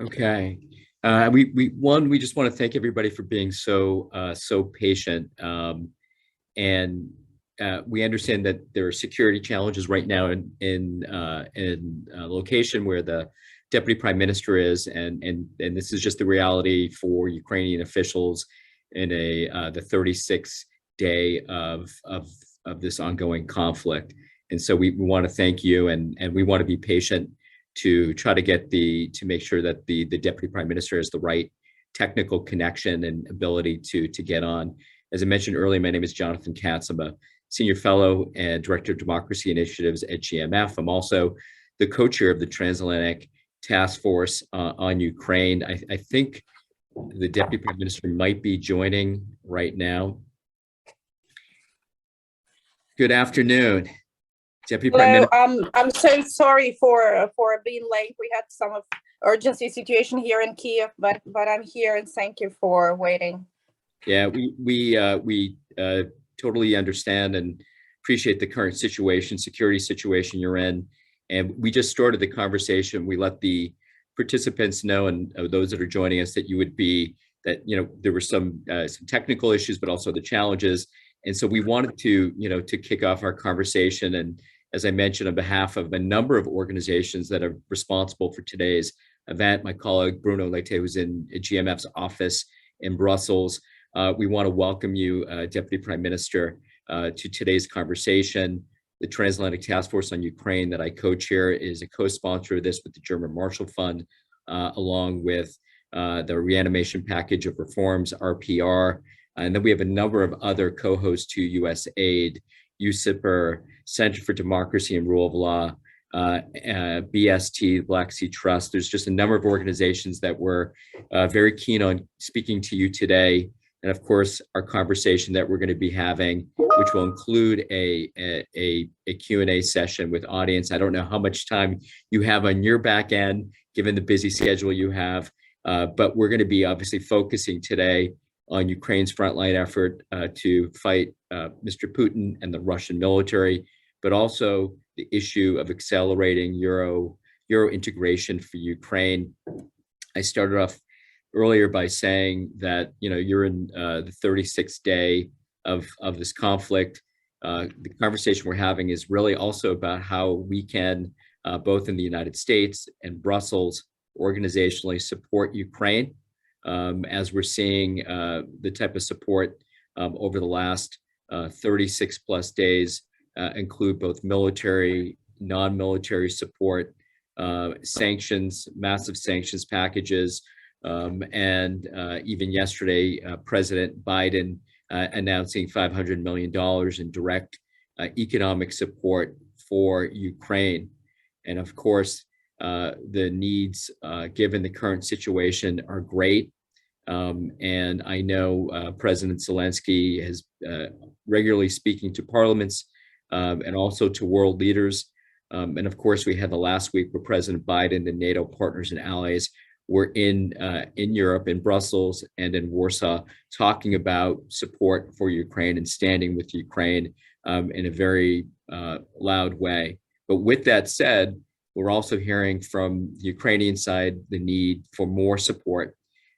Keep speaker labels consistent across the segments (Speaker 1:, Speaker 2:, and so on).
Speaker 1: Okay. We just want to thank everybody for being so patient. And we understand that there are security challenges right now in a location where the deputy prime minister is, and this is just the reality for Ukrainian officials in the 36th day of this ongoing conflict. And so we want to thank you, and we want to be patient to try to make sure that the deputy prime minister has the right technical connection and ability to get on. As I mentioned earlier, my name is Jonathan Katz. I'm a senior fellow and director of democracy initiatives at GMF. I'm also the co-chair of the Transatlantic Task Force on Ukraine. I think the deputy prime minister might be joining right now. Good afternoon, Deputy Prime
Speaker 2: Hello,
Speaker 1: Minister.
Speaker 2: I'm so sorry for being late. We had some urgency situation here in Kiev, but I'm here, and thank you for waiting.
Speaker 1: Yeah, we totally understand and appreciate the current security situation you're in. And we just started the conversation. We let the participants know, and those that are joining us, that there were some technical issues, but also the challenges. And so we wanted to kick off our conversation. And as I mentioned, on behalf of a number of organizations that are responsible for today's event, my colleague Bruno Leite, who's in GMF's office in Brussels, we want to welcome you, Deputy Prime Minister, to today's conversation. The Transatlantic Task Force on Ukraine that I co-chair is a co-sponsor of this with the German Marshall Fund, along with the Reanimation Package of Reforms, RPR. And then we have a number of other co-hosts to USAID, USIPR, Center for Democracy and Rule of Law, BST, Black Sea Trust. There's just a number of organizations that were very keen on speaking to you today. And of course, our conversation that we're going to be having, which will include a Q&A session with audience. I don't know how much time you have on your back end, given the busy schedule you have, but we're going to be obviously focusing today on Ukraine's frontline effort to fight Mr. Putin and the Russian military, but also the issue of accelerating Euro integration for Ukraine. I started off earlier by saying that you're in the 36th day of this conflict. The conversation we're having is really also about how we can, both in the United States and Brussels, organizationally support Ukraine, as we're seeing the type of support over the last 36 plus days include both military, non-military support, sanctions, massive sanctions packages, and even yesterday, President Biden announcing $500 million in direct economic support for Ukraine. And of course, the needs, given the current situation, are great. And I know President Zelensky has regularly speaking to parliaments and also to world leaders. And of course, we had the last week where President Biden and NATO partners and allies were in Europe, in Brussels and in Warsaw, talking about support for Ukraine and standing with Ukraine in a very loud way. But with that said, we're also hearing from the Ukrainian side the need for more support,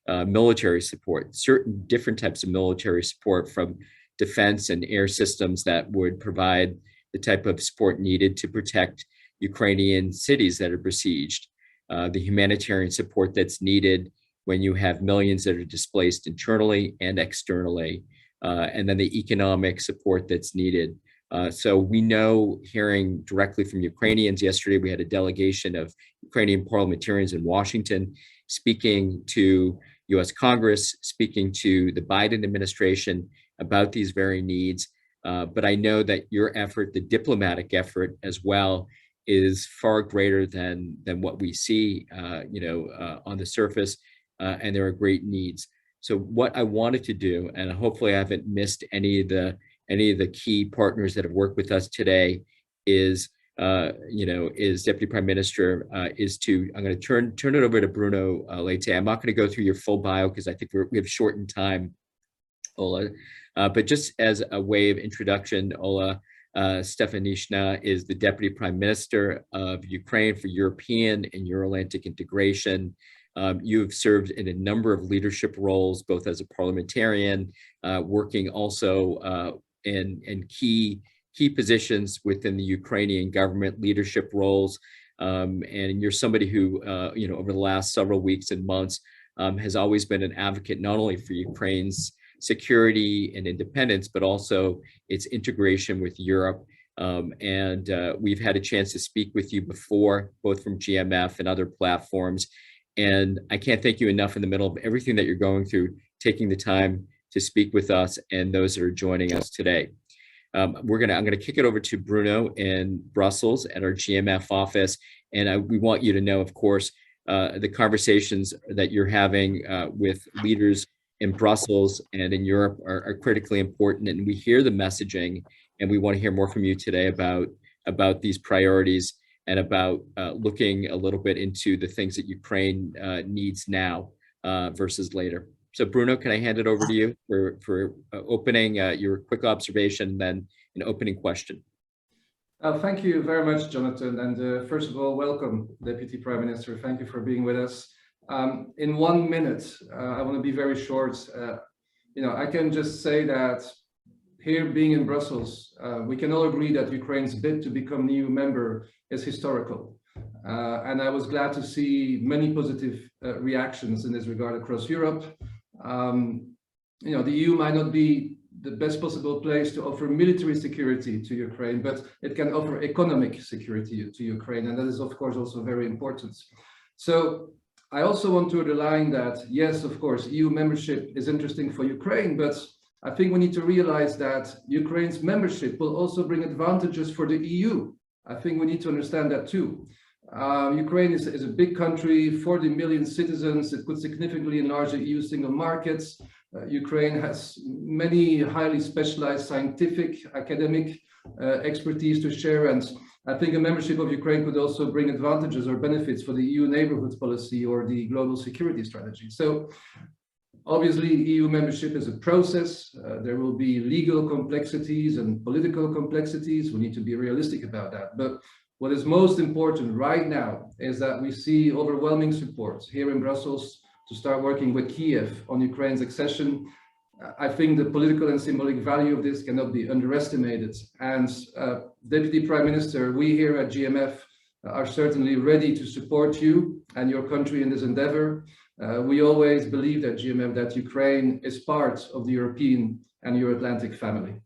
Speaker 1: military support, certain different types of military support, from defense and air systems that would provide the type of support needed to protect Ukrainian cities that are besieged, the humanitarian support that's needed when you have millions that are displaced internally and externally, and then the economic support that's needed. So we know, hearing directly from Ukrainians, yesterday we had a delegation of Ukrainian parliamentarians in Washington speaking to US Congress, speaking to the Biden administration about these very needs. But I know that your effort, the diplomatic effort as well, is far greater than what we see on the surface, and there are great needs. So what I wanted to do, and hopefully I haven't missed any of the key partners that have worked with us today, is Deputy Prime Minister, I'm going to turn it over to Bruno Leite. I'm not going to go through your full bio because I think we have shortened time, Ola. But just as a way of introduction, Ola Stefanishina is the Deputy Prime Minister of Ukraine for European and Euro-Atlantic integration. You've served in a number of leadership roles, both as a parliamentarian, working also in key positions within the Ukrainian government, leadership roles. And you're somebody who, over the last several weeks and months has always been an advocate, not only for Ukraine's security and independence, but also its integration with Europe. We've had a chance to speak with you before, both from GMF and other platforms. And I can't thank you enough in the middle of everything that you're going through, taking the time to speak with us and those that are joining us today. I'm gonna kick it over to Bruno in Brussels at our GMF office. And we want you to know, of course, the conversations that you're having with leaders in Brussels and in Europe are critically important. And we hear the messaging, and we want to hear more from you today about these priorities and about looking a little bit into the things that Ukraine needs now versus later. So Bruno, can I hand it over to you for opening your quick observation, then an opening question?
Speaker 3: Thank you very much, Jonathan. And first of all, welcome, Deputy Prime Minister. Thank you for being with us. In 1 minute, I want to be very short. I can just say that here, being in Brussels, we can all agree that Ukraine's bid to become EU member is historical. And I was glad to see many positive reactions in this regard across Europe. The EU might not be the best possible place to offer military security to Ukraine, but it can offer economic security to Ukraine. And that is, of course, also very important. So I also want to underline that, yes, of course, EU membership is interesting for Ukraine, but I think we need to realize that Ukraine's membership will also bring advantages for the EU. I think we need to understand that too. Ukraine is a big country, 40 million citizens. It could significantly enlarge the EU single markets. Ukraine has many highly specialized scientific, academic expertise to share. And I think a membership of Ukraine could also bring advantages or benefits for the EU neighborhood policy or the global security strategy. So obviously, EU membership is a process. There will be legal complexities and political complexities. We need to be realistic about that. But what is most important right now is that we see overwhelming support here in Brussels to start working with Kiev on Ukraine's accession. I think the political and symbolic value of this cannot be underestimated. And Deputy Prime Minister, we here at GMF are certainly ready to support you and your country in this endeavor. We always believe at GMF that Ukraine is part of the European and Euro-Atlantic family.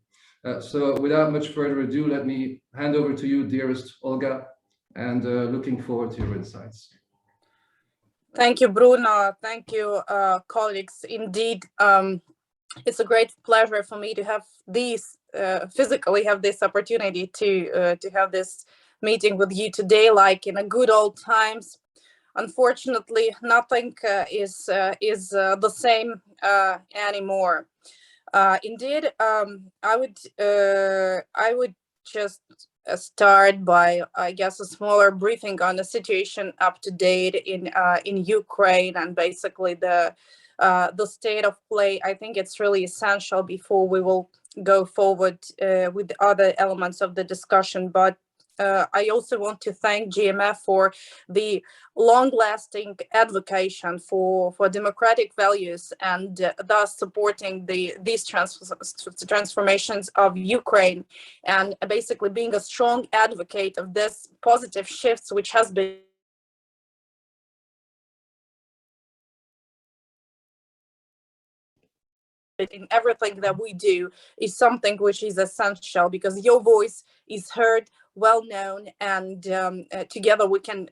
Speaker 3: So without much further ado, let me hand over to you, dearest Olga, and looking forward to your insights.
Speaker 2: Thank you, Bruno. Thank you, colleagues. Indeed, it's a great pleasure for me to have physically have this opportunity to have this meeting with you today, like in a good old times. Unfortunately, nothing is the same anymore. Indeed, I would just start by, I guess, a smaller briefing on the situation up to date in Ukraine and basically the state of play. I think it's really essential before we will go forward with the other elements of the discussion. But I also want to thank GMF for the long-lasting advocacy for democratic values and thus supporting these transformations of Ukraine and basically being a strong advocate of this positive shifts which has been in everything that we do is something which is essential because your voice is heard, well known, and together we can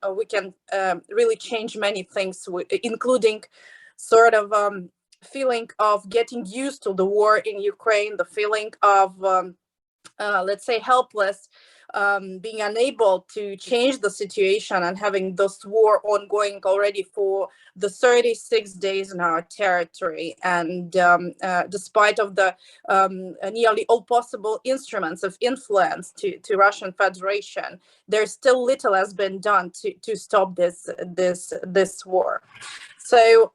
Speaker 2: really change many things, including sort of feeling of getting used to the war in Ukraine, the feeling of let's say helpless, being unable to change the situation and having this war ongoing already for the 36 days in our territory. And despite of the nearly all possible instruments of influence to Russian Federation, there's still little has been done to stop this war. So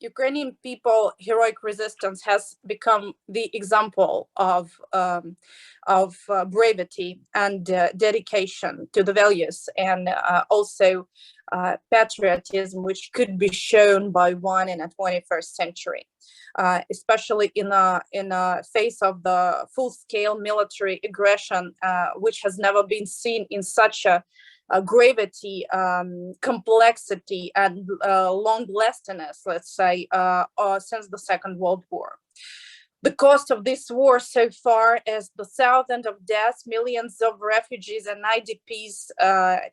Speaker 2: Ukrainian people heroic resistance has become the example of bravery and dedication to the values, and also patriotism, which could be shown by one in the 21st century, especially in a face of the full-scale military aggression, which has never been seen in such a gravity, complexity, and long-lastingness, let's say, since the Second World War. The cost of this war so far is the thousands of deaths, millions of refugees and IDPs.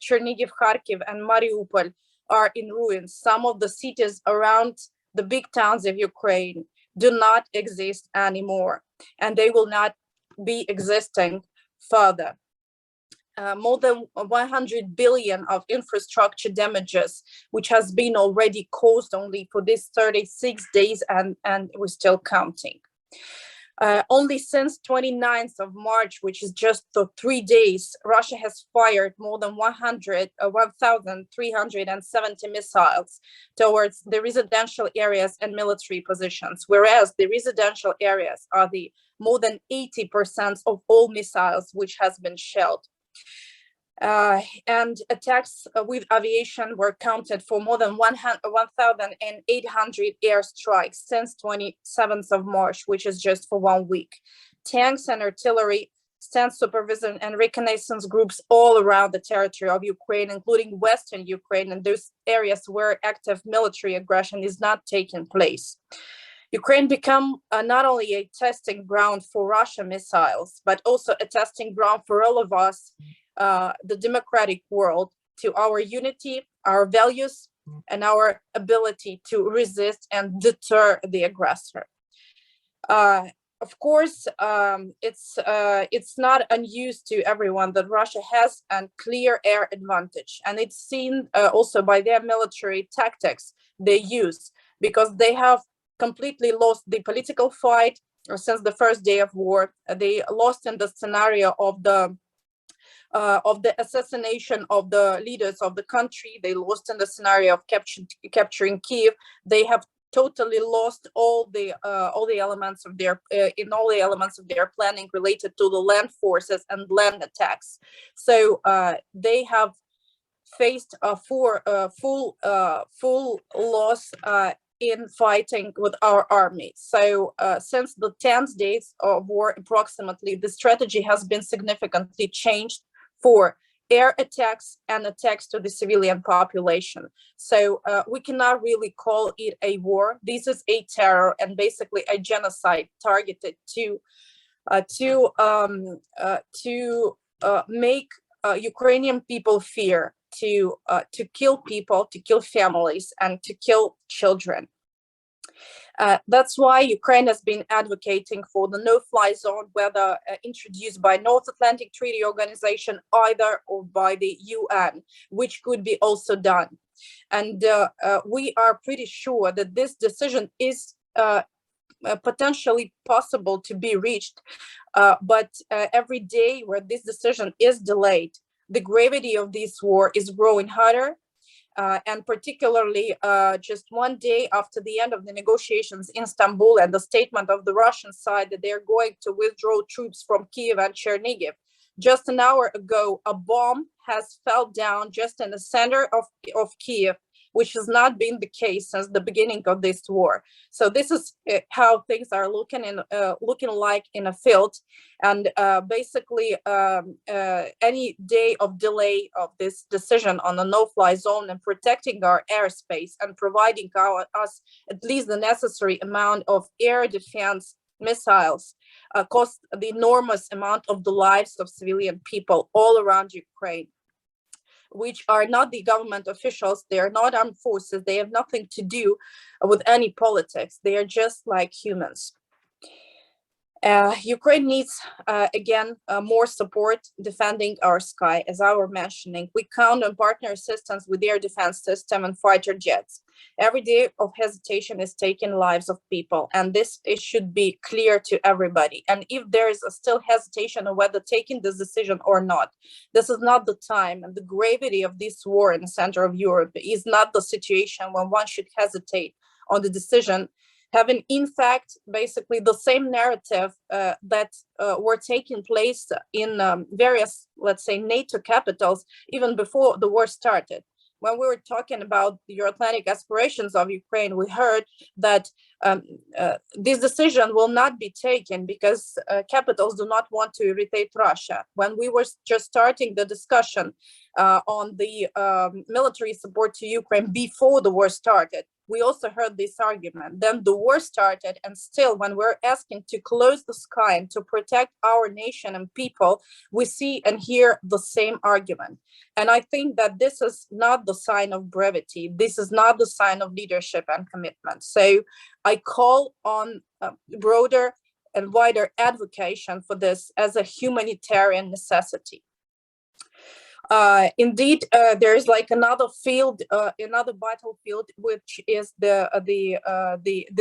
Speaker 2: Chernihiv, Kharkiv, and Mariupol are in ruins. Some of the cities around the big towns of Ukraine do not exist anymore, and they will not be existing further. More than 100 billion of infrastructure damages, which has been already caused only for these 36 days, and we're still counting. Only since 29th of March, which is just the 3 days, Russia has fired more than 1,370 missiles towards the residential areas and military positions, whereas the residential areas are the more than 80% of all missiles which has been shelled. And attacks with aviation were counted for more than 1,800 airstrikes since 27th of March, which is just for 1 week. Tanks and artillery, stand supervision and reconnaissance groups all around the territory of Ukraine, including Western Ukraine and those areas where active military aggression is not taking place. Ukraine become not only a testing ground for Russian missiles, but also a testing ground for all of us, the democratic world, to our unity, our values, and our ability to resist and deter the aggressor. Of course, it's not unused to everyone that Russia has a clear air advantage, and it's seen also by their military tactics they use, because they have completely lost the political fight since the first day of war. They lost in the scenario of the assassination of the leaders of the country. They lost in the scenario of capturing Kiev. They have totally lost all the elements of their planning related to the land forces and land attacks. So they have faced a full loss in fighting with our army. So since the 10th days of war, approximately, the strategy has been significantly changed for air attacks and attacks to the civilian population. So we cannot really call it a war. This is a terror and basically a genocide targeted to make Ukrainian people fear, to kill people, to kill families, and to kill children. That's why Ukraine has been advocating for the no-fly zone, whether introduced by North Atlantic Treaty Organization either or by the UN, which could be also done. And we are pretty sure that this decision is potentially possible to be reached. But every day where this decision is delayed, the gravity of this war is growing harder. And particularly just 1 day after the end of the negotiations in Istanbul and the statement of the Russian side that they're going to withdraw troops from Kiev and Chernihiv, just an hour ago, a bomb has fell down just in the center of Kiev, which has not been the case since the beginning of this war. So this is how things are looking like in a field. And basically, any day of delay of this decision on a no-fly zone and protecting our airspace and providing us at least the necessary amount of air defense missiles cost the enormous amount of the lives of civilian people all around Ukraine, which are not the government officials. They are not armed forces. They have nothing to do with any politics. They are just like humans. Ukraine needs, again, more support defending our sky, as I was mentioning. We count on partner assistance with air defense system and fighter jets. Every day of hesitation is taking lives of people, and this should be clear to everybody. And if there is still hesitation on whether taking this decision or not, this is not the time. And the gravity of this war in the center of Europe is not the situation when one should hesitate on the decision, having in fact basically the same narrative that were taking place in various, let's say, NATO capitals even before the war started. When we were talking about the Euro-Atlantic aspirations of Ukraine, we heard that this decision will not be taken because capitals do not want to irritate Russia. When we were just starting the discussion on the military support to Ukraine before the war started, we also heard this argument. Then the war started, and still when we're asking to close the sky and to protect our nation and people, we see and hear the same argument. And I think that this is not the sign of brevity. This is not the sign of leadership and commitment. So I call on broader and wider advocacy for this as a humanitarian necessity. Indeed, there is like another field, another battlefield, which is the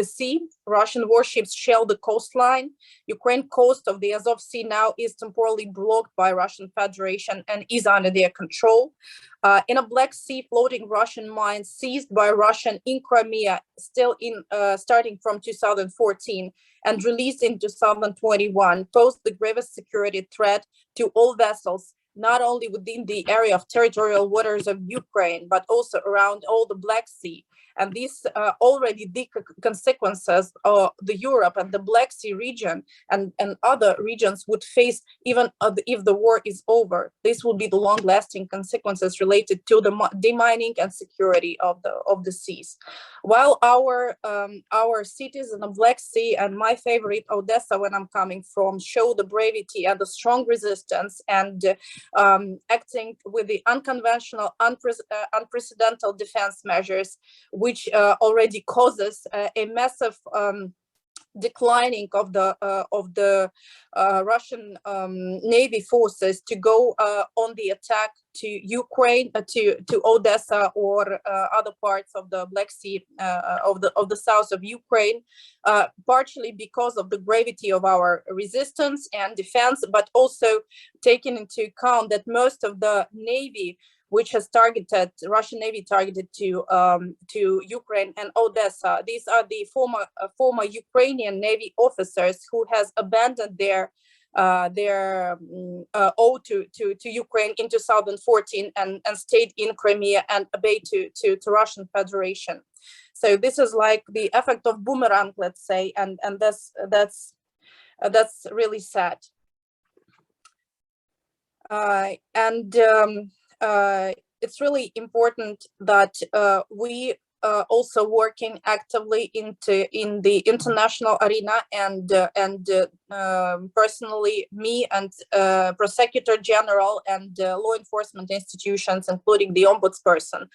Speaker 2: sea. Russian warships shell the coastline. Ukraine coast of the Azov Sea now is temporarily blocked by Russian Federation and is under their control. In a Black Sea, floating Russian mines seized by Russian in Crimea, still in starting from 2014 and released in 2021, pose the gravest security threat to all vessels, not only within the area of territorial waters of Ukraine, but also around all the Black Sea. And these already the consequences of the Europe and the Black Sea region and other regions would face even if the war is over. This will be the long-lasting consequences related to the demining and security of the seas. While our cities in the Black Sea and my favorite Odessa, when I'm coming from, show the bravery and the strong resistance and acting with the unconventional, unprecedented defense measures, which already causes a massive declining of the Russian Navy forces to go on the attack to Ukraine, to Odessa or other parts of the Black Sea, of the south of Ukraine, partially because of the gravity of our resistance and defense, but also taking into account that most of the Navy, which has targeted, Russian Navy targeted to Ukraine and Odessa. These are the former Ukrainian Navy officers who has abandoned their oath to Ukraine in 2014 and stayed in Crimea and obeyed to Russian Federation. So this is like the effect of boomerang, let's say, and that's really sad. It's really important that we also working actively in the international arena, and personally, me and Prosecutor General and law enforcement institutions, including the Ombudsperson,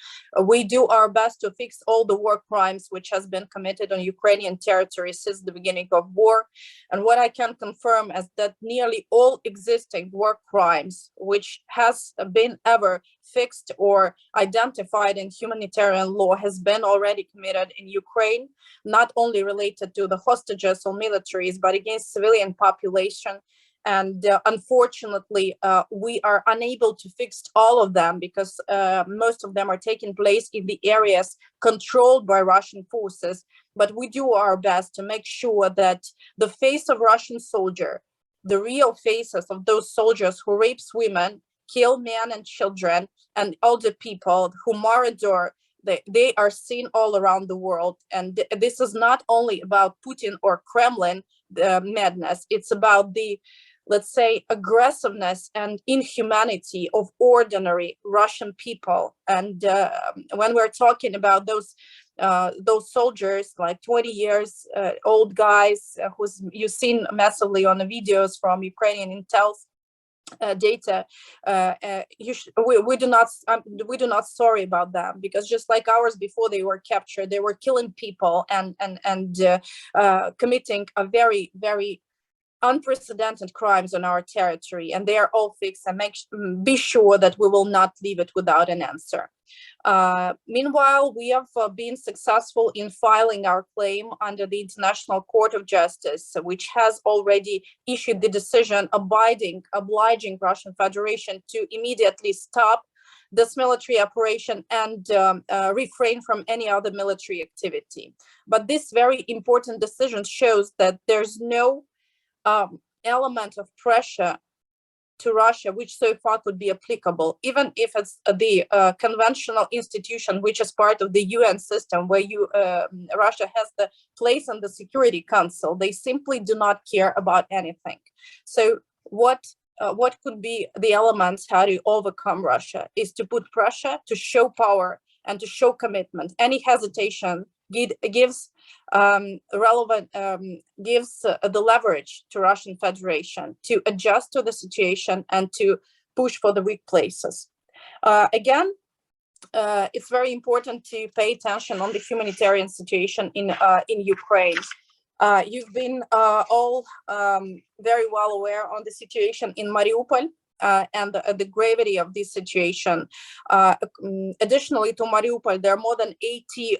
Speaker 2: we do our best to fix all the war crimes which has been committed on Ukrainian territory since the beginning of war. And what I can confirm is that nearly all existing war crimes which has been ever fixed or identified in humanitarian law has been already committed in Ukraine, not only related to the hostages or militaries, but against civilian population. And unfortunately, we are unable to fix all of them because most of them are taking place in the areas controlled by Russian forces. But we do our best to make sure that the face of Russian soldier, the real faces of those soldiers who rapes women, kill men and children and older people, who murder, they are seen all around the world. And this is not only about Putin or Kremlin madness, it's about the, let's say, aggressiveness and inhumanity of ordinary Russian people. And when we're talking about those soldiers, like 20 years old guys, who's you've seen massively on the videos from Ukrainian intel data, we do not sorry about them, because just like ours before they were captured, they were killing people and committing a very, very unprecedented crimes on our territory, and they are all fixed, and be sure that we will not leave it without an answer. Meanwhile, we have been successful in filing our claim under the International Court of Justice, which has already issued the decision obliging Russian Federation to immediately stop this military operation and refrain from any other military activity. But this very important decision shows that there's no element of pressure to Russia, which so far could be applicable, even if it's the conventional institution, which is part of the UN system, where Russia has the place in the Security Council. They simply do not care about anything. So what could be the elements how to overcome Russia is to put pressure, to show power, and to show commitment. Any hesitation gives the leverage to Russian Federation to adjust to the situation and to push for the weak places. Again, it's very important to pay attention on the humanitarian situation in Ukraine. You've been all very well aware on the situation in Mariupol. And the gravity of this situation. Additionally to Mariupol, there are more than 80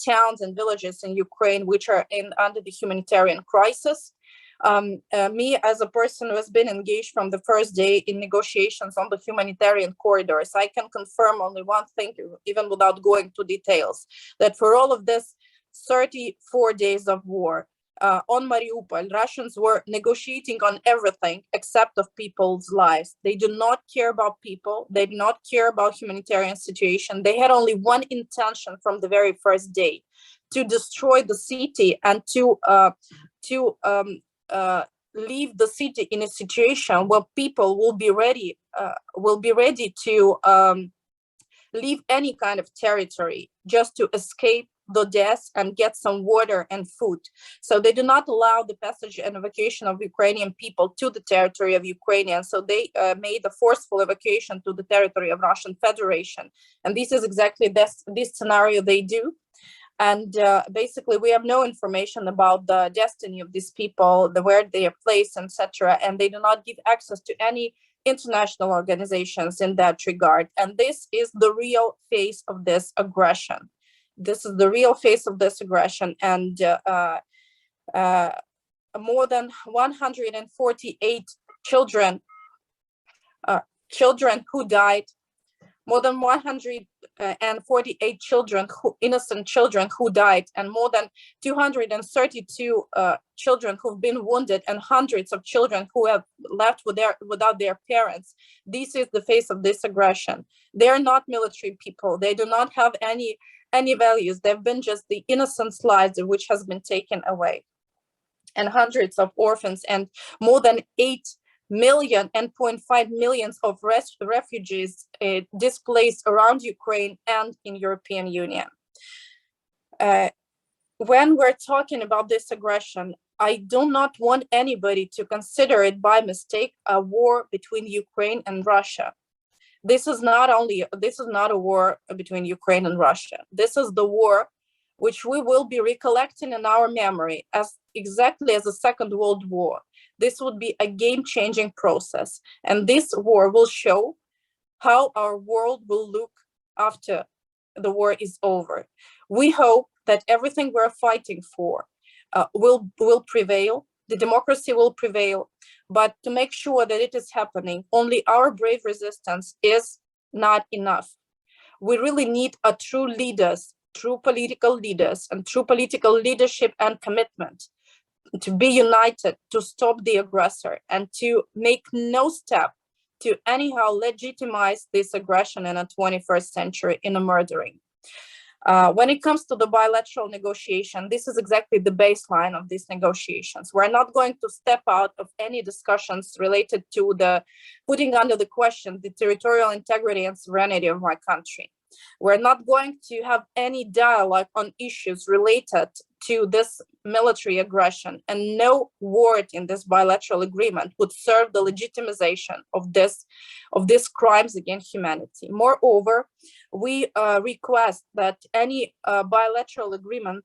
Speaker 2: towns and villages in Ukraine which are under the humanitarian crisis. Me, as a person who has been engaged from the first day in negotiations on the humanitarian corridors, I can confirm only one thing, even without going to details, that for all of this 34 days of war, on Mariupol, Russians were negotiating on everything except of people's lives. They do not care about people. They do not care about humanitarian situation. They had only one intention from the very first day: to destroy the city and to leave the city in a situation where people will be ready to leave any kind of territory just to escape the death and get some water and food. So they do not allow the passage and evacuation of Ukrainian people to the territory of Ukraine. So they made a forceful evacuation to the territory of Russian Federation. And this is exactly this scenario they do. And basically, we have no information about the destiny of these people, where they are placed, etc. And they do not give access to any international organizations in that regard. And this is the real face of this aggression. This is the real face of this aggression, and more than 148 children who died, more than 148 innocent children who died, and more than 232 children who've been wounded, and hundreds of children who have left without their parents. This is the face of this aggression. They are not military people. They do not have any values. They've been just the innocent lives which has been taken away, and hundreds of orphans, and more than 8 million and 0.5 million of refugees displaced around Ukraine and in European Union. When we're talking about this aggression, I do not want anybody to consider it by mistake a war between Ukraine and Russia. This is not a war between Ukraine and Russia. This is the war which we will be recollecting in our memory as exactly as the Second World War. This would be a game-changing process. And this war will show how our world will look after the war is over. We hope that everything we're fighting for will prevail. The democracy will prevail. But to make sure that it is happening, only our brave resistance is not enough. We really need a true leaders, true political leaders, and true political leadership and commitment to be united, to stop the aggressor, and to make no step to anyhow legitimize this aggression in the 21st century in a murdering. When it comes to the bilateral negotiation, this is exactly the baseline of these negotiations. We're not going to step out of any discussions related to the putting under the question the territorial integrity and sovereignty of my country. We're not going to have any dialogue on issues related to this military aggression, and no word in this bilateral agreement would serve the legitimization of these crimes against humanity. Moreover, we request that any bilateral agreement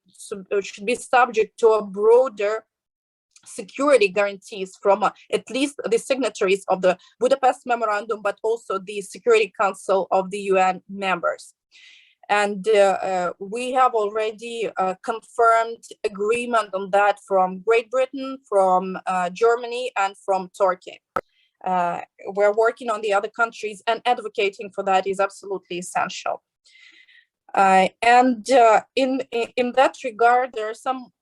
Speaker 2: should be subject to a broader security guarantees from at least the signatories of the Budapest Memorandum, but also the Security Council of the UN members. And we have already confirmed agreement on that from Great Britain, from Germany, and from Turkey. we're working on the other countries, and advocating for that is absolutely essential. And in that regard, there are some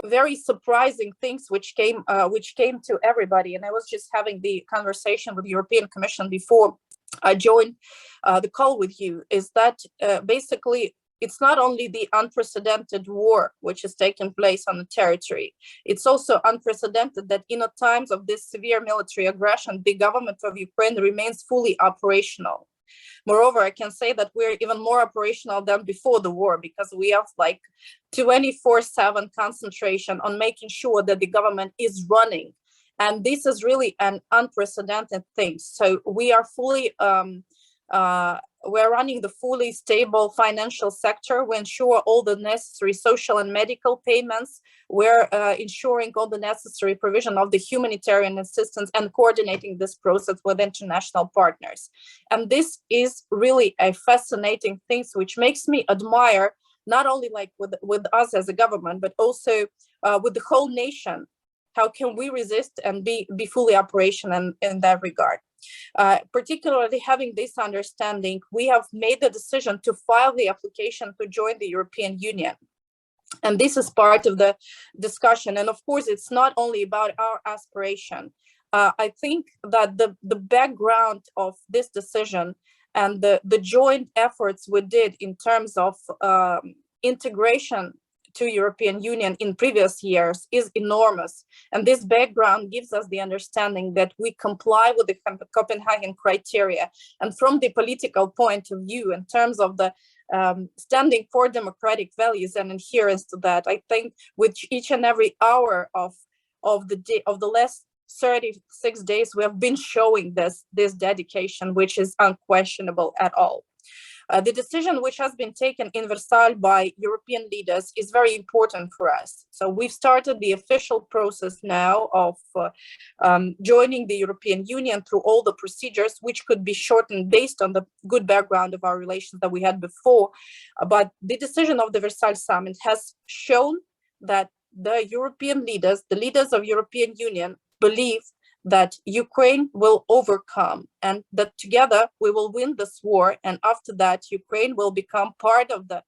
Speaker 2: very surprising things which came to everybody. And I was just having the conversation with the European Commission before I joined the call with you, is that basically it's not only the unprecedented war which is taking place on the territory, it's also unprecedented that in times of this severe military aggression, the government of Ukraine remains fully operational. Moreover, I can say that we're even more operational than before the war, because we have like 24/7 concentration on making sure that the government is running. And this is really an unprecedented thing. So we are fully, we're running the fully stable financial sector. We ensure all the necessary social and medical payments. We're ensuring all the necessary provision of the humanitarian assistance and coordinating this process with international partners. And this is really a fascinating thing, which makes me admire not only like with us as a government, but also with the whole nation. How can we resist and be fully operational in that regard? Particularly having this understanding, we have made the decision to file the application to join the European Union. And this is part of the discussion. And of course, it's not only about our aspiration. I think that the background of this decision and the joint efforts we did in terms of integration to European Union in previous years is enormous. And this background gives us the understanding that we comply with the Copenhagen criteria. And from the political point of view, in terms of the standing for democratic values and adherence to that, I think with each and every hour of the last 36 days, we have been showing this dedication, which is unquestionable at all. The decision which has been taken in Versailles by European leaders is very important for us. So we've started the official process now of joining the European Union through all the procedures, which could be shortened based on the good background of our relations that we had before. But the decision of the Versailles Summit has shown that the European leaders, the leaders of European Union, believe that Ukraine will overcome and that together we will win this war. And after that, Ukraine will become part of the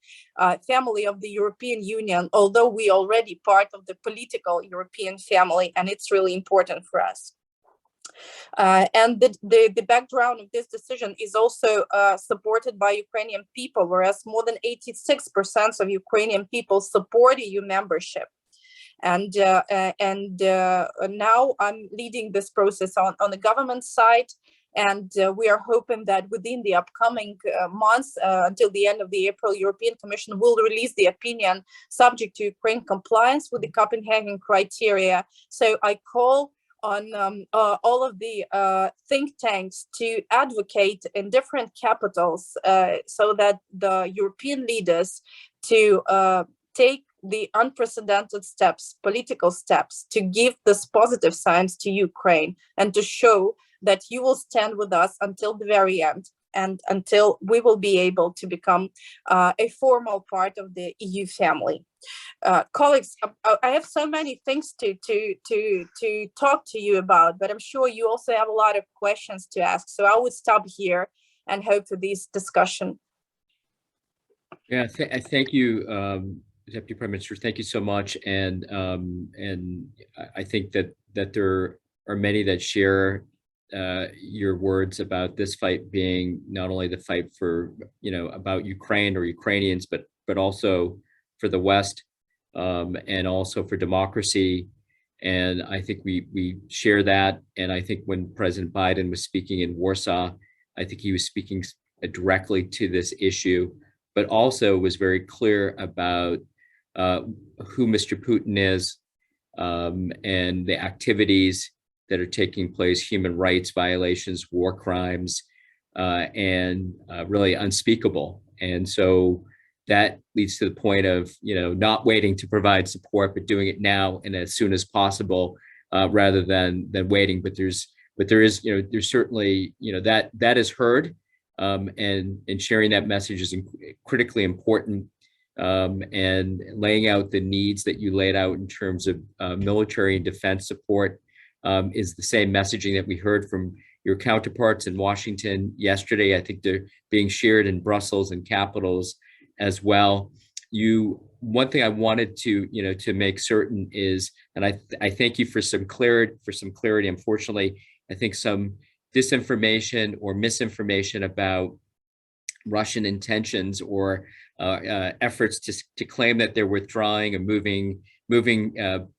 Speaker 2: family of the European Union, although we already part of the political European family, and it's really important for us. And the background of this decision is also supported by Ukrainian people, whereas more than 86% of Ukrainian people support EU membership. And now I'm leading this process on the government side, and we are hoping that within the upcoming months, until the end of the April, European Commission will release the opinion subject to Ukraine compliance with the Copenhagen criteria. So I call on all of the think tanks to advocate in different capitals so that the European leaders to take the unprecedented steps, political steps, to give this positive signs to Ukraine and to show that you will stand with us until the very end and until we will be able to become a formal part of the EU family. Colleagues, I have so many things to talk to you about, but I'm sure you also have a lot of questions to ask. So I would stop here and hope for this discussion.
Speaker 1: Yeah, thank you. Deputy Prime Minister, thank you so much, and I think that there are many that share your words about this fight being not only the fight for about Ukraine or Ukrainians, but also for the West and also for democracy. And I think we share that. And I think when President Biden was speaking in Warsaw, I think he was speaking directly to this issue, but also was very clear about who Mr. Putin is and the activities that are taking place, human rights violations, war crimes, and really unspeakable. And so that leads to the point of, not waiting to provide support, but doing it now and as soon as possible, rather than waiting. But there's certainly, that is heard, and sharing that message is critically important. And laying out the needs that you laid out in terms of military and defense support is the same messaging that we heard from your counterparts in Washington yesterday. I think they're being shared in Brussels and capitals as well. One thing I wanted to, to make certain is, and I thank you for some clarity. Unfortunately, I think some disinformation or misinformation about Russian intentions or efforts to claim that they're withdrawing or moving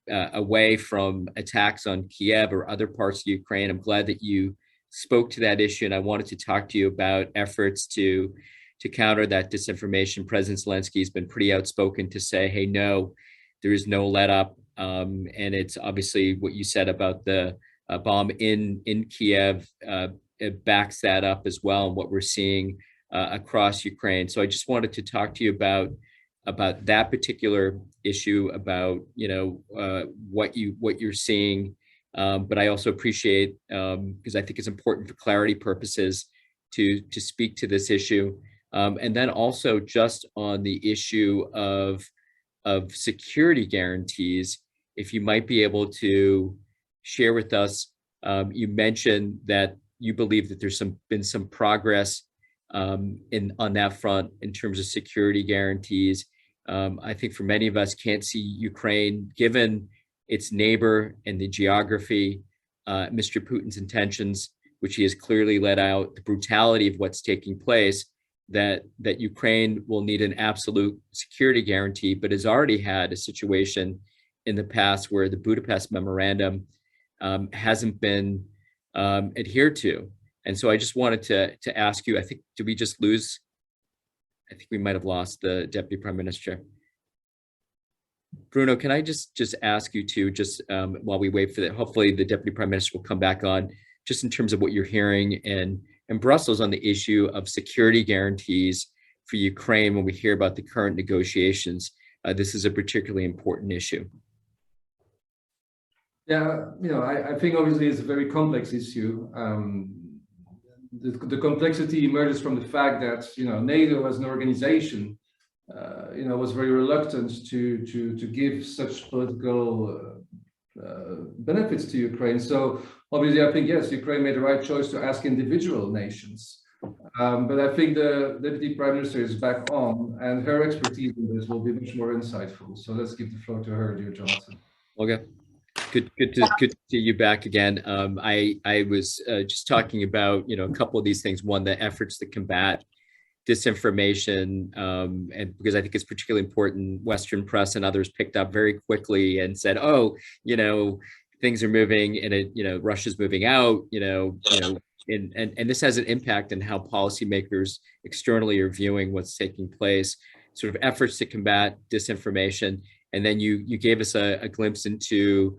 Speaker 1: away from attacks on Kiev or other parts of Ukraine. I'm glad that you spoke to that issue, and I wanted to talk to you about efforts to counter that disinformation. President Zelensky has been pretty outspoken to say, hey, no, there is no let up. And it's obviously what you said about the bomb in Kiev, it backs that up as well, and what we're seeing across Ukraine. So I just wanted to talk to you about that particular issue, about what you're seeing. But I also appreciate, because I think it's important for clarity purposes to speak to this issue. And then also just on the issue of security guarantees, if you might be able to share with us, you mentioned that you believe that there's been some progress on that front in terms of security guarantees. I think for many of us can't see Ukraine, given its neighbor and the geography, Mr. Putin's intentions, which he has clearly let out, the brutality of what's taking place, that Ukraine will need an absolute security guarantee, but has already had a situation in the past where the Budapest Memorandum hasn't been adhered to. And so I just wanted to ask you, I think, did we just lose? I think we might have lost the Deputy Prime Minister. Bruno, can I just ask you to while we wait for that, hopefully the Deputy Prime Minister will come back on, just in terms of what you're hearing in Brussels on the issue of security guarantees for Ukraine when we hear about the current negotiations. This is a particularly important issue.
Speaker 3: Yeah, I think obviously it's a very complex issue. The complexity emerges from the fact that NATO as an organization was very reluctant to give such political benefits to Ukraine. So obviously, I think, yes, Ukraine made the right choice to ask individual nations. But I think the Deputy Prime Minister is back on, and her expertise in this will be much more insightful. So let's give the floor to her, dear Jonathan.
Speaker 1: Okay. Good to see you back again. I was just talking about a couple of these things. One, the efforts to combat disinformation, and because I think it's particularly important, Western press and others picked up very quickly and said, "Oh, things are moving, and Russia's moving out." And this has an impact on how policymakers externally are viewing what's taking place. Sort of efforts to combat disinformation, and then you gave us a glimpse into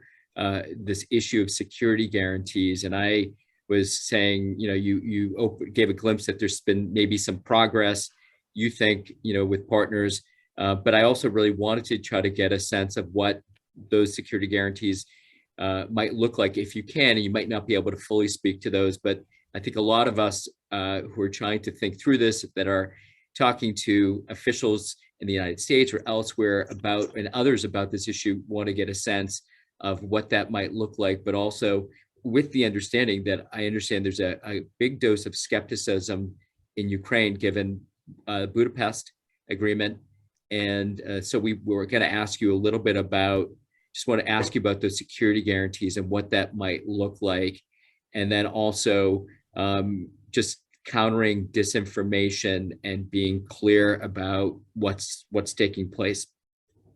Speaker 1: this issue of security guarantees, and I was saying, you gave a glimpse that there's been maybe some progress, you think, with partners, but I also really wanted to try to get a sense of what those security guarantees might look like, if you can, and you might not be able to fully speak to those, but I think a lot of us who are trying to think through this, that are talking to officials in the United States or elsewhere and others about this issue, want to get a sense of what that might look like, but also with the understanding that I understand there's a big dose of skepticism in Ukraine given Budapest agreement. And so we were going to ask you a little bit just want to ask you about those security guarantees and what that might look like. And then also just countering disinformation and being clear about what's taking place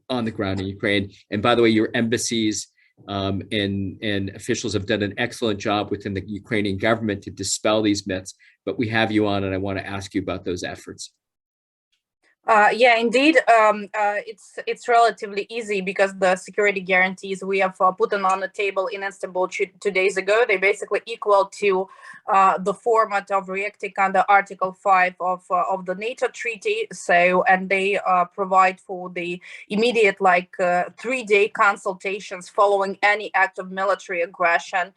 Speaker 1: on the ground in Ukraine. And by the way, your embassies and officials have done an excellent job within the Ukrainian government to dispel these myths, but we have you on, and I want to ask you about those efforts.
Speaker 2: Yeah, indeed. It's relatively easy because the security guarantees we have put on the table in Istanbul 2 days ago, they basically equal to the format of reacting under Article 5 of the NATO treaty. So, and they provide for the immediate 3-day consultations following any act of military aggression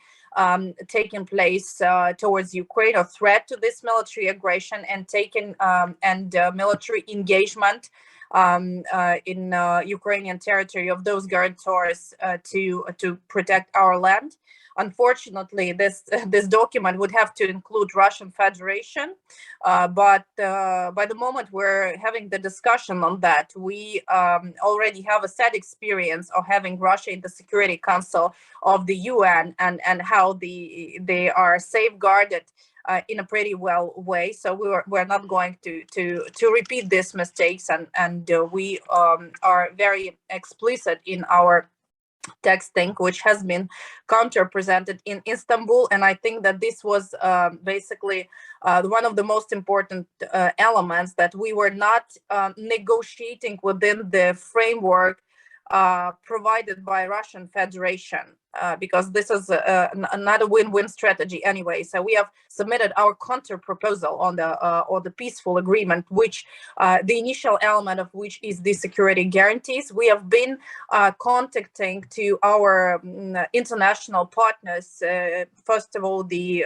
Speaker 2: taking place towards Ukraine, or threat to this military aggression, and military engagement in Ukrainian territory of those guarantors to protect our land. Unfortunately, this document would have to include Russian Federation, but by the moment we're having the discussion on that, we already have a sad experience of having Russia in the Security Council of the UN, and how they are safeguarded in a pretty well way. So we're not going to repeat these mistakes, and we are very explicit in our texting, which has been counter-presented in Istanbul. And I think that this was basically one of the most important elements, that we were not negotiating within the framework provided by Russian Federation, because this is not a win-win strategy anyway. So we have submitted our counter proposal on the peaceful agreement, which the initial element of which is the security guarantees. We have been contacting to our international partners, first of all, the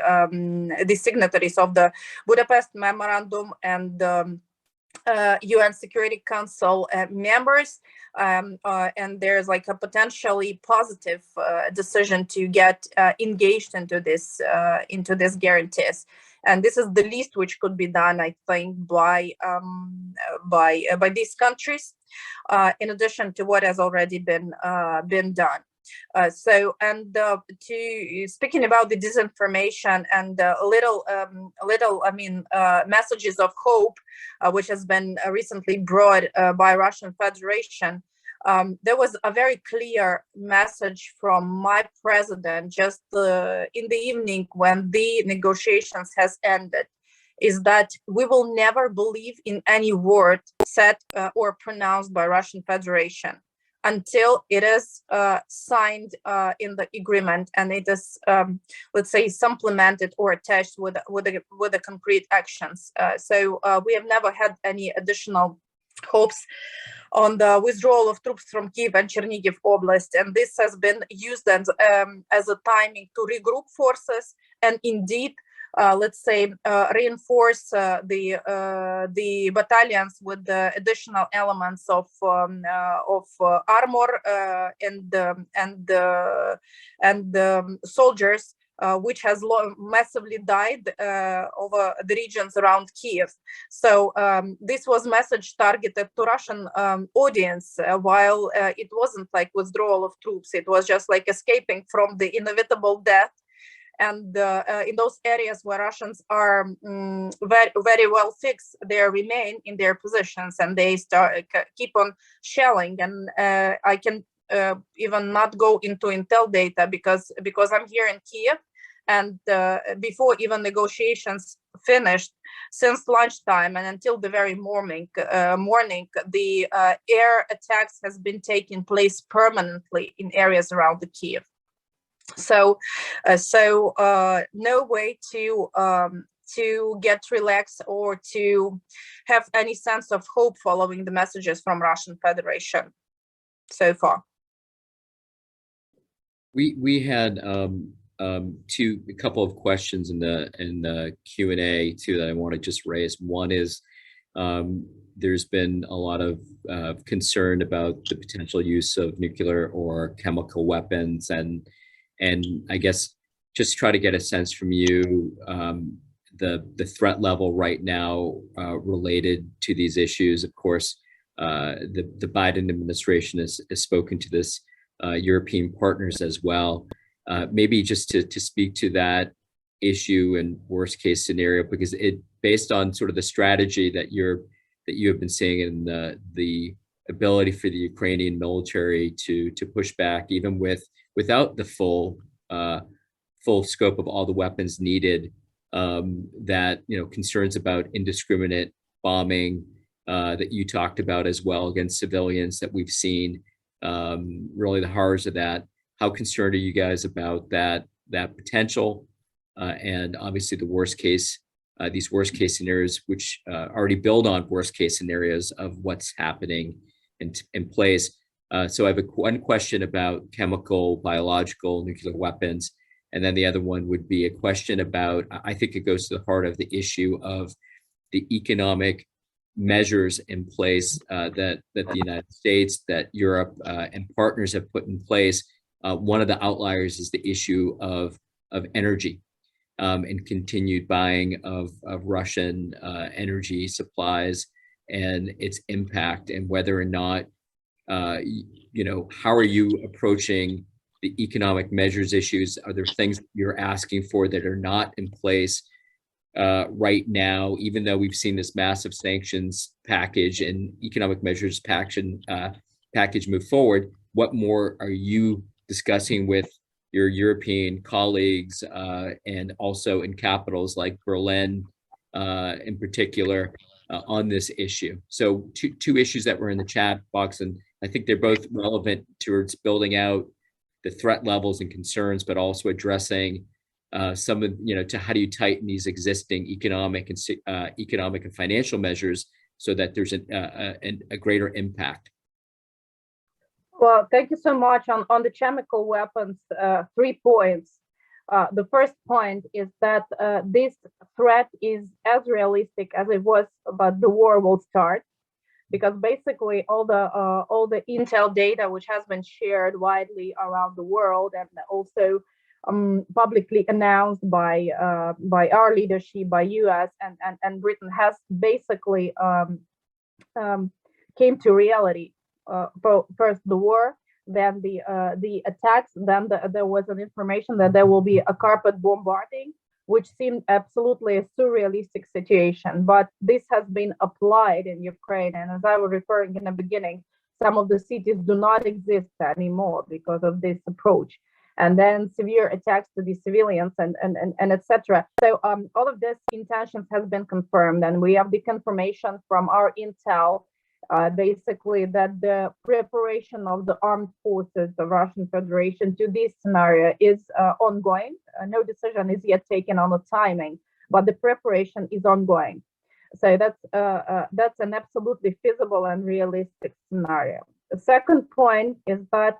Speaker 2: signatories of the Budapest Memorandum and UN Security Council members, and there's like a potentially positive decision to get engaged into this guarantees. And this is the least which could be done, I think, by these countries, in addition to what has already been done. To speaking about the disinformation and messages of hope, which has been recently brought by Russian Federation. There was a very clear message from my president just in the evening when the negotiations has ended, is that we will never believe in any word said or pronounced by Russian Federation until it is signed in the agreement, and it is, let's say, supplemented or attached with the concrete actions. So we have never had any additional hopes on the withdrawal of troops from Kyiv and Chernihiv Oblast, and this has been used as a timing to regroup forces and indeed, let's say, reinforce the battalions with the additional elements of armor and soldiers, which has massively died over the regions around Kiev. So this was message targeted to Russian audience, while it wasn't like withdrawal of troops. It was just like escaping from the inevitable death. And in those areas where Russians are very, very well fixed, they remain in their positions and they keep on shelling. And I can even not go into intel data because I'm here in Kiev, and before even negotiations finished, since lunchtime and until the very morning, the air attacks has been taking place permanently in areas around the Kiev. So no way to get relaxed or to have any sense of hope following the messages from Russian Federation so far.
Speaker 1: We had a couple of questions in the Q&A too that I want to just raise. One is there's been a lot of concern about the potential use of nuclear or chemical weapons, and I guess just try to get a sense from you, the threat level right now related to these issues. Of course, the Biden administration has spoken to this, European partners as well. Maybe just to speak to that issue and worst case scenario, because it based on sort of the strategy that you have been seeing in the ability for the Ukrainian military to push back even without the full scope of all the weapons needed, that concerns about indiscriminate bombing that you talked about as well against civilians that we've seen, really the horrors of that. How concerned are you guys about that potential, and obviously the worst case, these worst case scenarios, which already build on worst case scenarios of what's happening in place. So I have one question about chemical, biological, nuclear weapons, and then the other one would be a question about, I think it goes to the heart of the issue of the economic measures in place that the United States, that Europe and partners have put in place One of the outliers is the issue of energy and continued buying of Russian energy supplies and its impact, and whether or not, how are you approaching the economic measures issues? Are there things you're asking for that are not in place right now, even though we've seen this massive sanctions package and economic measures package move forward? What more are you discussing with your European colleagues and also in capitals like Berlin in particular on this issue? So two issues that were in the chat box, and I think they're both relevant towards building out the threat levels and concerns, but also addressing some of, to how do you tighten these existing economic and financial measures so that there's a greater impact.
Speaker 2: Well, thank you so much. On the chemical weapons, 3 points. The first point is that this threat is as realistic as it was about the war will start, because basically all the intel data which has been shared widely around the world and also publicly announced by our leadership, by US and Britain, has basically came to reality. First the war, then the attacks, then there was an information that there will be a carpet bombarding, which seemed absolutely a surrealistic situation. But this has been applied in Ukraine, and as I was referring in the beginning, some of the cities do not exist anymore because of this approach. And then severe attacks to the civilians and etc. So all of this intentions has been confirmed, and we have the confirmation from our intel basically that the preparation of the armed forces of Russian Federation to this scenario is ongoing. No decision is yet taken on the timing, but the preparation is ongoing. So that's an absolutely feasible and realistic scenario. The second point is that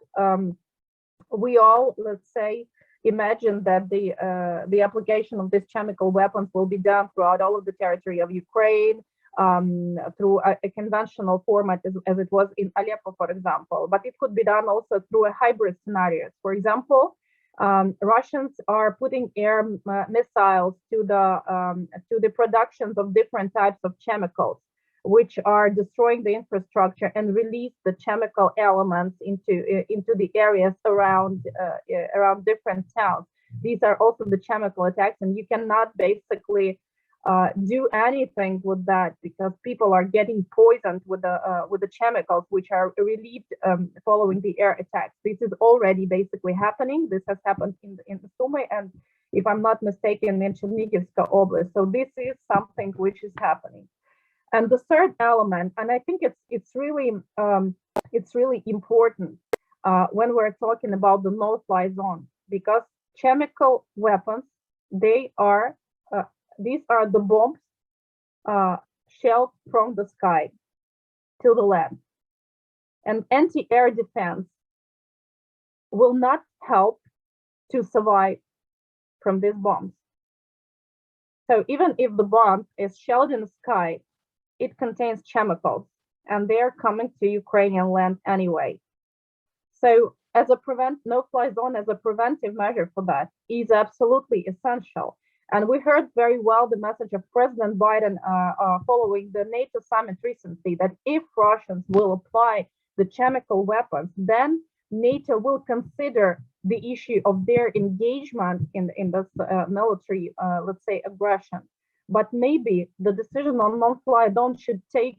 Speaker 2: we all, let's say, imagine that the application of these chemical weapons will be done throughout all of the territory of Ukraine, through a conventional format as it was in Aleppo, for example, but it could be done also through a hybrid scenarios. For example, Russians are putting air missiles to the productions of different types of chemicals, which are destroying the infrastructure and release the chemical elements into the areas around different towns. These are also the chemical attacks, and you cannot basically do anything with that because people are getting poisoned with the chemicals which are released following the air attacks. This is already basically happening. This has happened in Sumy, and if I'm not mistaken, in Chernigivska Oblast. So this is something which is happening. And the third element, and I think it's really important when we're talking about the no-fly zone, because chemical weapons, these are the bombs shelled from the sky to the land. And anti-air defense will not help to survive from these bombs. So even if the bomb is shelled in the sky, it contains chemicals, and they're coming to Ukrainian land anyway. So as a no-fly zone as a preventive measure for that is absolutely essential. And we heard very well the message of President Biden following the NATO summit recently, that if Russians will apply the chemical weapons, then NATO will consider the issue of their engagement in this military, let's say, aggression. But maybe the decision on no-fly zone should take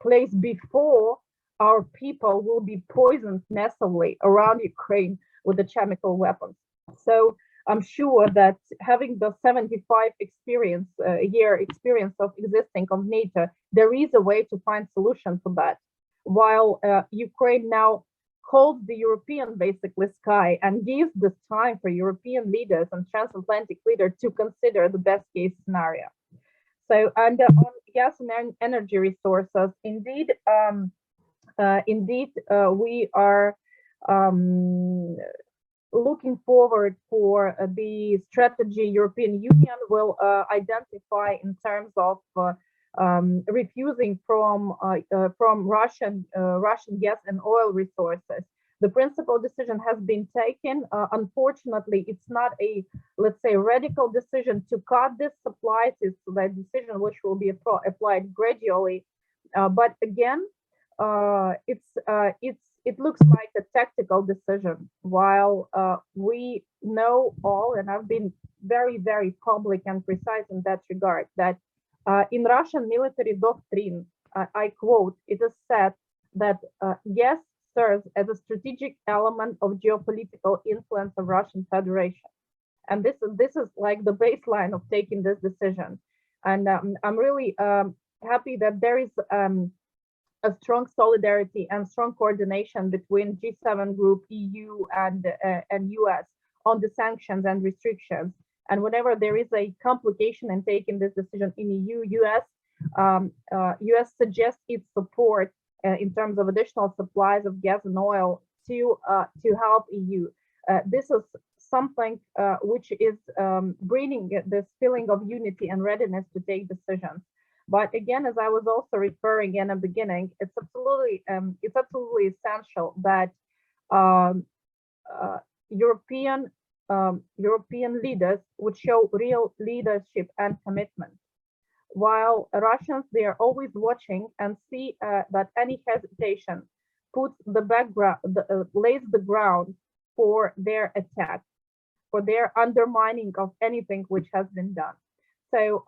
Speaker 2: place before our people will be poisoned massively around Ukraine with the chemical weapons. So I'm sure that having the 75 year experience of existing of NATO, there is a way to find solution for that. While Ukraine now holds the European basically sky and gives this time for European leaders and transatlantic leaders to consider the best case scenario. So, and on gas and energy resources, indeed, we are looking forward for the strategy European Union will identify in terms of refusing from Russian gas and oil resources.
Speaker 4: the principal decision has been taken. Unfortunately, it's not a, let's say, radical decision to cut this supplies. It's a decision which will be applied gradually. But again, it looks like a tactical decision. While we know all, and I've been very, very public and precise in that regard, that in Russian military doctrine, I quote, it is said that gas serves as a strategic element of geopolitical influence of Russian Federation. And this is like the baseline of taking this decision. And I'm really happy that there is a strong solidarity and strong coordination between G7 group, EU, and US on the sanctions and restrictions. And whenever there is a complication in taking this decision in EU, US suggests its support in terms of additional supplies of gas and oil to help EU. This is something which is bringing this feeling of unity and readiness to take decisions. But again, as I was also referring in the beginning, it's absolutely essential that European leaders would show real leadership and commitment. While Russians, they are always watching and see that any hesitation puts the background, lays the ground for their attack, for their undermining of anything which has been done. So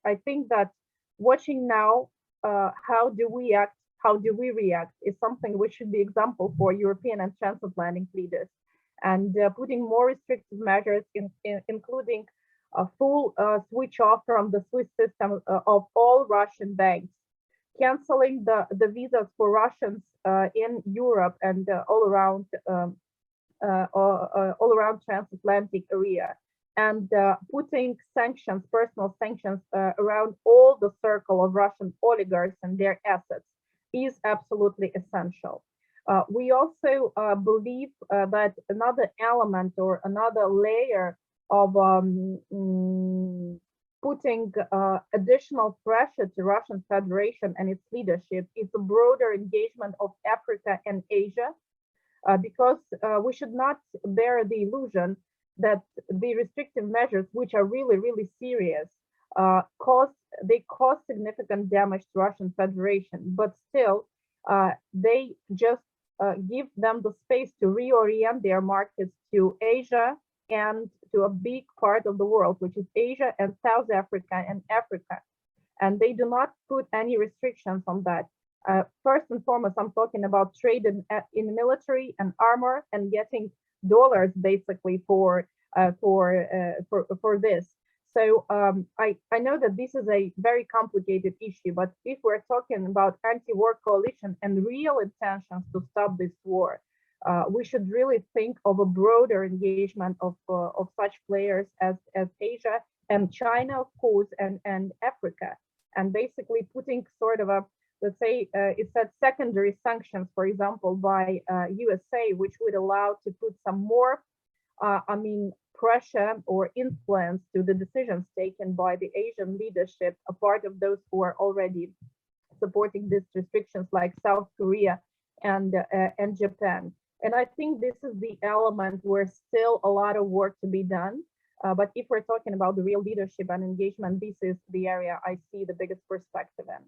Speaker 4: I think that watching now, how do we act, how do we react, is something which should be example for European and transatlantic leaders. And putting more restrictive measures, including a full switch off from the SWIFT system of all Russian banks, canceling the visas for Russians in Europe and all around transatlantic area, and putting sanctions, personal sanctions around all the circle of Russian oligarchs and their assets is absolutely essential. We also believe that another element or another layer of putting additional pressure to Russian Federation and its leadership is a broader engagement of Africa and Asia, because we should not bear the illusion that the restrictive measures, which are really, really serious, cause significant damage to Russian Federation, but still they just give them the space to reorient their markets to Asia and to a big part of the world, which is Asia and South Africa and Africa. And they do not put any restrictions on that. First and foremost, I'm talking about trade in military and armor and getting dollars basically for this. So I know that this is a very complicated issue, but if we're talking about anti-war coalition and real intentions to stop this war, we should really think of a broader engagement of such players as Asia and China, of course, and Africa, and basically putting sort of a, let's say, it said secondary sanctions, for example, by USA, which would allow to put some more, pressure or influence to the decisions taken by the Asian leadership, a part of those who are already supporting these restrictions, like South Korea and Japan. And I think this is the element where still a lot of work to be done. But if we're talking about the real leadership and engagement, this is the area I see the biggest perspective in.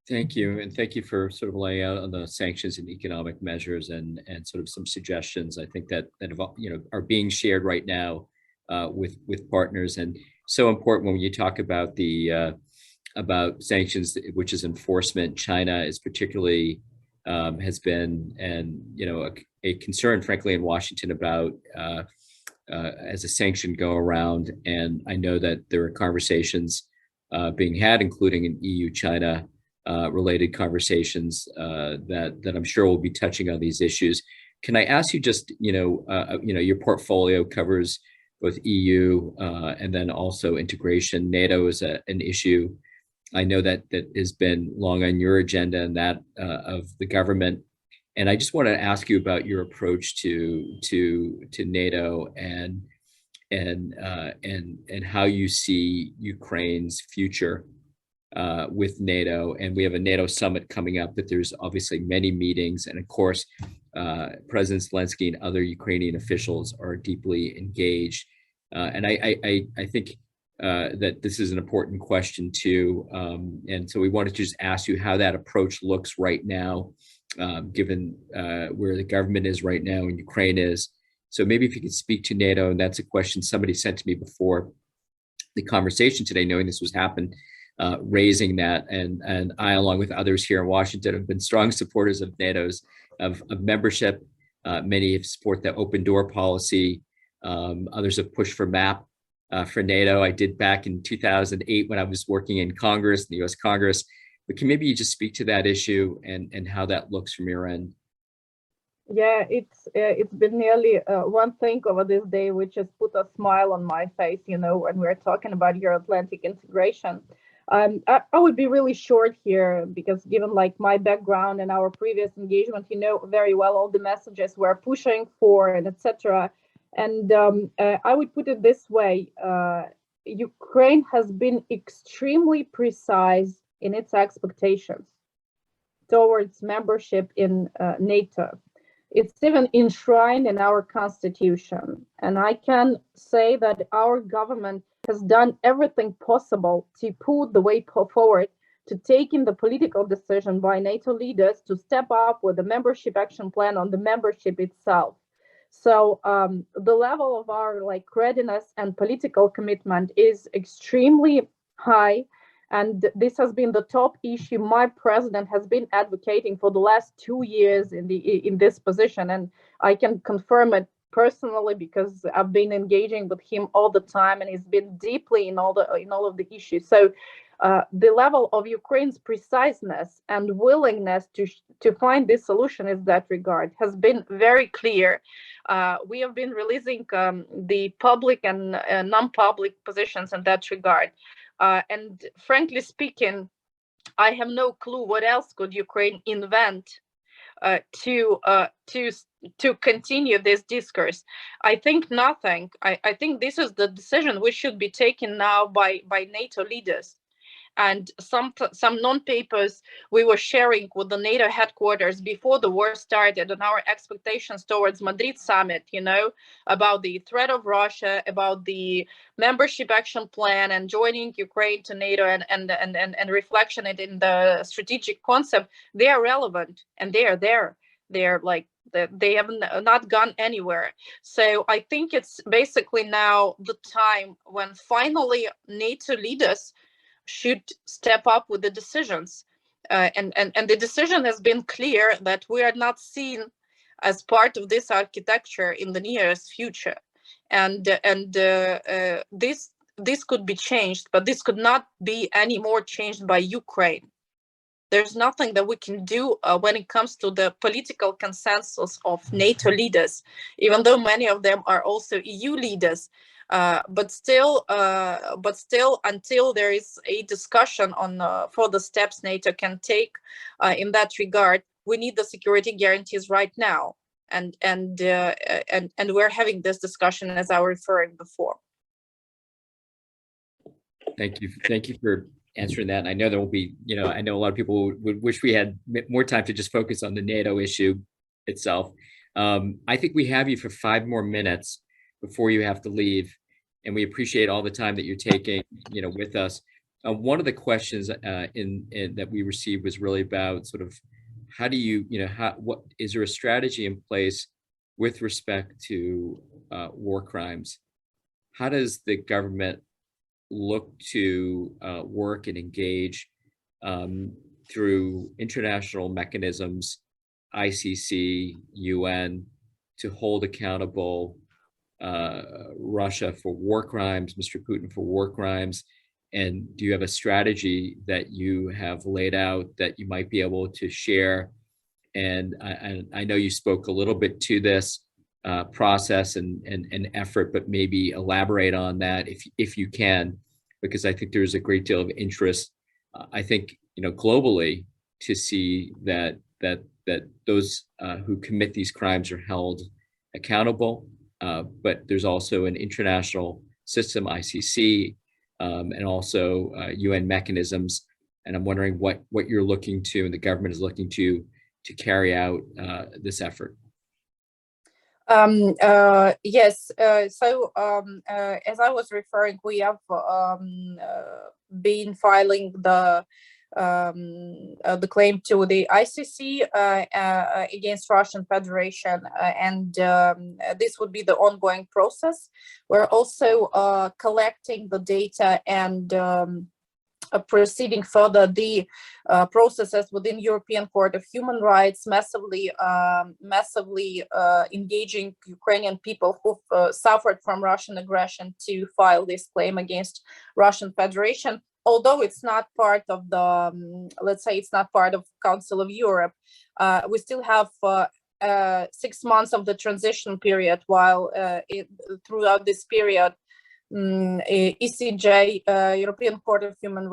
Speaker 1: Thank you. And thank you for sort of laying out on the sanctions and economic measures and sort of some suggestions, I think that are being shared right now with partners. And so important when you talk about the about sanctions, which is enforcement. China is particularly has been, and a concern, frankly, in Washington about as a sanction go around. And I know that there are conversations being had, including in EU-China related conversations that I'm sure will be touching on these issues. Can I ask you just, your portfolio covers both EU and then also integration. NATO is an issue. I know that has been long on your agenda and that of the government. And I just want to ask you about your approach to NATO and how you see Ukraine's future with NATO, and we have a NATO summit coming up that there's obviously many meetings, and of course, President Zelensky and other Ukrainian officials are deeply engaged. And I think that this is an important question too. And so we wanted to just ask you how that approach looks right now, given where the government is right now and Ukraine is. So maybe if you could speak to NATO, and that's a question somebody sent to me before the conversation today, knowing this was happening, raising that. And I, along with others here in Washington, have been strong supporters of NATO's of membership. Many have support the open door policy. Others have pushed for MAP for NATO. I did back in 2008 when I was working in Congress, the US Congress. But can maybe you just speak to that issue and how that looks from your end?
Speaker 4: Yeah, it's been nearly one thing over this day, which has put a smile on my face, you know, when we're talking about Euro-Atlantic integration. I would be really short here because given like my background and our previous engagement, you know very well all the messages we're pushing for and etc. And I would put it this way, Ukraine has been extremely precise in its expectations towards membership in NATO. It's even enshrined in our constitution. And I can say that our government has done everything possible to put the way forward to taking the political decision by NATO leaders to step up with the membership action plan on the membership itself. So the level of our like readiness and political commitment is extremely high. And this has been the top issue my president has been advocating for the last 2 years in this position. And I can confirm it personally because I've been engaging with him all the time, and he's been deeply in all of the issues. So the level of Ukraine's preciseness and willingness to find this solution in that regard has been very clear. We have been releasing the public and non-public positions in that regard. And frankly speaking, I have no clue what else could Ukraine invent to continue this discourse. I think nothing. I think this is the decision which should be taken now by NATO leaders. And some non-papers we were sharing with the NATO headquarters before the war started on our expectations towards Madrid summit, you know, about the threat of Russia, about the membership action plan and joining Ukraine to NATO and reflection it in the strategic concept. They are relevant and they are there. They are like, they have not gone anywhere. So I think it's basically now the time when finally NATO leaders should step up with the decisions. And the decision has been clear that we are not seen as part of this architecture in the nearest future. And this could be changed, but this could not be any more changed by Ukraine. There's nothing that we can do when it comes to the political consensus of NATO leaders, even though many of them are also EU leaders. But still, until there is a discussion on further steps NATO can take in that regard, we need the security guarantees right now, and we're having this discussion as I was referring before.
Speaker 1: Thank you for answering that. And I know there will be, you know, I know a lot of people would wish we had more time to just focus on the NATO issue itself. I think we have you for 5 more minutes before you have to leave, and we appreciate all the time that you're taking, you know, with us. One of the questions that we received was really about sort of how do you, you know, what is there a strategy in place with respect to war crimes? How does the government look to work and engage through international mechanisms, ICC, UN, to hold accountable Russia for war crimes, Mr. Putin for war crimes? And do you have a strategy that you have laid out that you might be able to share? And I know you spoke a little bit to this process and effort, but maybe elaborate on that if you can, because I think there's a great deal of interest, I think, you know, globally, to see that those who commit these crimes are held accountable. But there's also an international system, ICC, and also UN mechanisms And I'm wondering what you're looking to and the government is looking to carry out this effort.
Speaker 2: Yes, as I was referring, we have been filing the claim to the ICC against Russian Federation, and this would be the ongoing process. We're also collecting the data and proceeding further the processes within European Court of Human Rights, massively engaging Ukrainian people who've suffered from Russian aggression to file this claim against Russian Federation. Although it's not part of the, let's say it's not part of Council of Europe, we still have 6 months of the transition period, while throughout this period, ECJ, European Court of Human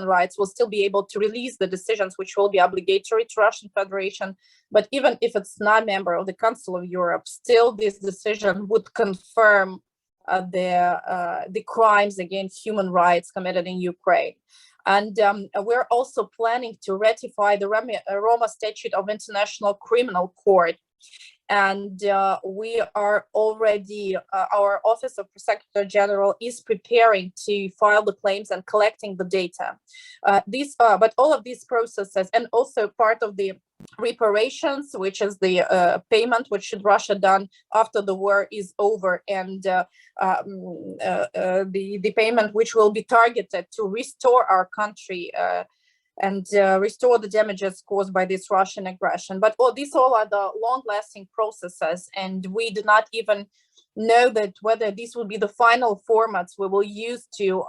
Speaker 2: Rights will still be able to release the decisions which will be obligatory to Russian Federation. But even if it's not a member of the Council of Europe, still this decision would confirm the crimes against human rights committed in Ukraine. And we're also planning to ratify the Roma Statute of International Criminal Court. And we are already, our Office of Prosecutor General is preparing to file the claims and collecting the data. But all of these processes, and also part of the reparations, which is the payment which Russia done after the war is over, and the payment which will be targeted to restore our country and restore the damages caused by this Russian aggression. But these all are the long-lasting processes, and we do not even know that whether these will be the final formats we will use to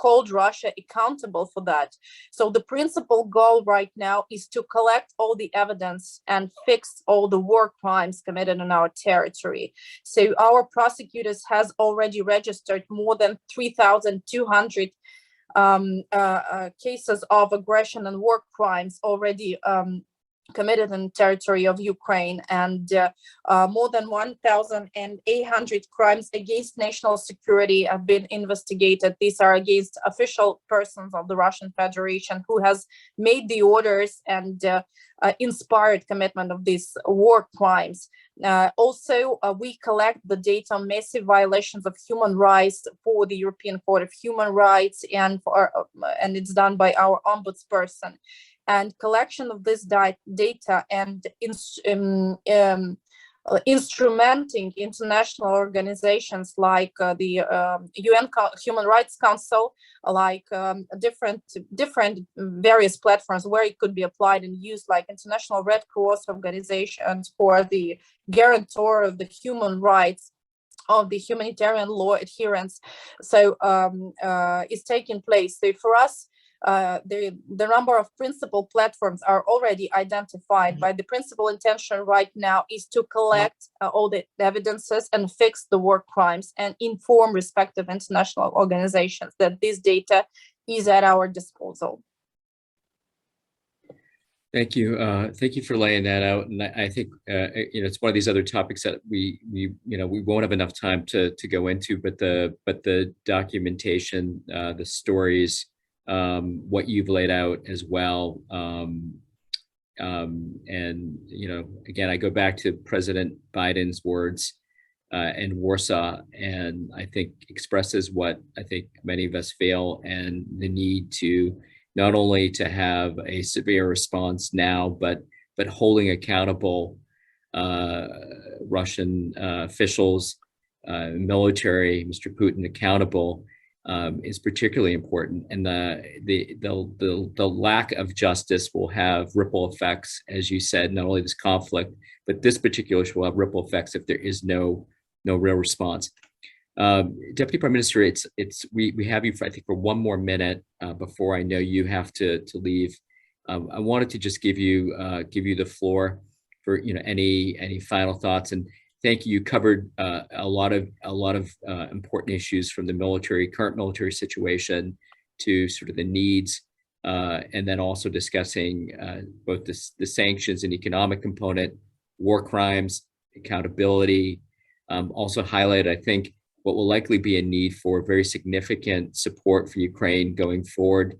Speaker 2: hold Russia accountable for that. So the principal goal right now is to collect all the evidence and fix all the war crimes committed on our territory. So our prosecutors has already registered more than 3,200 cases of aggression and war crimes already committed in the territory of Ukraine, and more than 1,800 crimes against national security have been investigated. These are against official persons of the Russian Federation who has made the orders and inspired commitment of these war crimes. Also, we collect the data on massive violations of human rights for the European Court of Human Rights, and it's done by our ombudsperson. And collection of this data and instrumenting international organizations like the UN Human Rights Council, like different various platforms where it could be applied and used, like International Red Cross organizations for the guarantor of the human rights of the humanitarian law adherence. So is taking place. So for us, the number of principal platforms are already identified, but the principal intention right now is to collect all the evidences and fix the war crimes and inform respective international organizations that this data is at our disposal.
Speaker 1: Thank you. Thank you for laying that out. And I think it's one of these other topics that we won't have enough time to go into, but the documentation, the stories, what you've laid out as well. And, again, I go back to President Biden's words in Warsaw, and I think expresses what I think many of us feel, and the need to not only to have a severe response now, but holding accountable Russian officials, military, Mr. Putin accountable, is particularly important. And the lack of justice will have ripple effects, as you said, not only this conflict, but this particular issue will have ripple effects if there is no real response. Deputy Prime Minister, we have you for, I think, for one more minute before I know you have to leave. I wanted to just give you the floor for any final thoughts, and thank you. You covered a lot of important issues, from the current military situation to sort of the needs, and then also discussing both the sanctions and economic component, war crimes, accountability. Also highlighted, I think, what will likely be a need for very significant support for Ukraine going forward.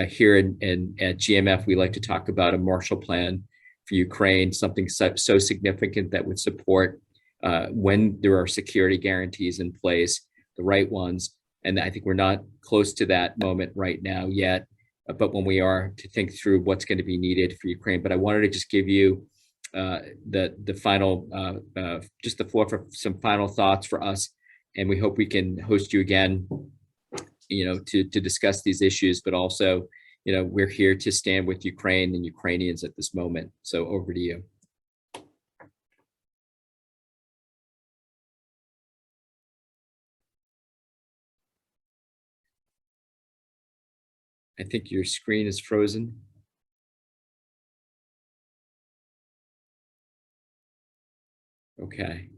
Speaker 1: Here at GMF, we like to talk about a Marshall Plan for Ukraine, something so significant that would support when there are security guarantees in place, the right ones. And I think we're not close to that moment right now yet, but when we are, to think through what's going to be needed for Ukraine. But I wanted to just give you the final, just the floor for some final thoughts for us. And we hope we can host you again, to discuss these issues, but also, we're here to stand with Ukraine and Ukrainians at this moment. So over to you. I think your screen is frozen. Okay.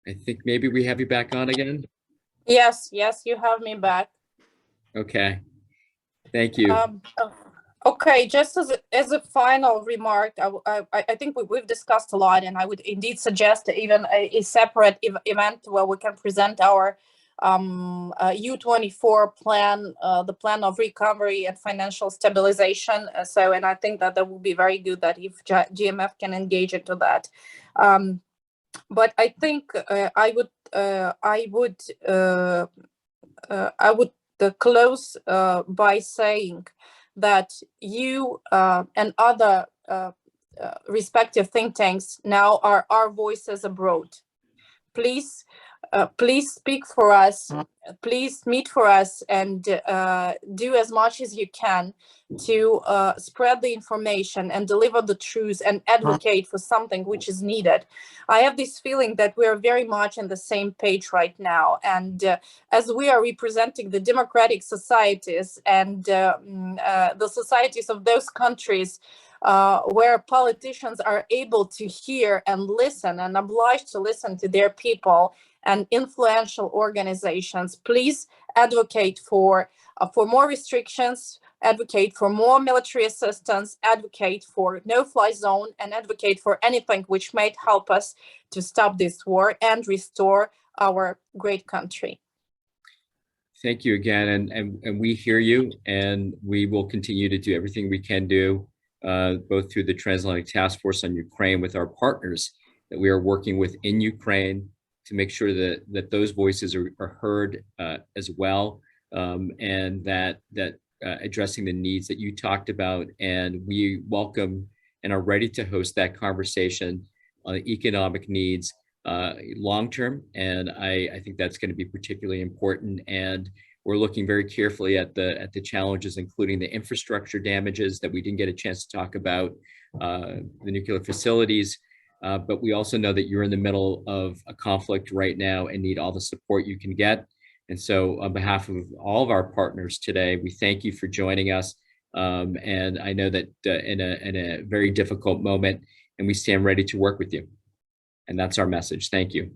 Speaker 1: I think maybe we have you back on again.
Speaker 2: Yes, you have me back.
Speaker 1: Okay. Thank you.
Speaker 2: Okay, just as a final remark, I think we've discussed a lot, and I would indeed suggest even a separate event where we can present our U24 plan, the plan of recovery and financial stabilization. And I think that would be very good that if GMF can engage into that. But I think I would close by saying that you and other respective think tanks now are our voices abroad. Please speak for us. Please meet for us, and do as much as you can to spread the information and deliver the truth and advocate for something which is needed. I have this feeling that we are very much on the same page right now, and as we are representing the democratic societies and the societies of those countries where politicians are able to hear and listen and obliged to listen to their people and influential organizations, please advocate for more restrictions, advocate for more military assistance, advocate for no-fly zone, and advocate for anything which might help us to stop this war and restore our great country.
Speaker 1: Thank you again, and we hear you, and we will continue to do everything we can do, both through the Transatlantic Task Force on Ukraine with our partners that we are working with in Ukraine to make sure that those voices are heard as well, and that addressing the needs that you talked about. And we welcome and are ready to host that conversation on the economic needs long-term. And I think that's going to be particularly important. And we're looking very carefully at the challenges, including the infrastructure damages that we didn't get a chance to talk about, the nuclear facilities. But we also know that you're in the middle of a conflict right now and need all the support you can get. And so on behalf of all of our partners today, we thank you for joining us. And I know that in a very difficult moment, and we stand ready to work with you. And that's our message. Thank you.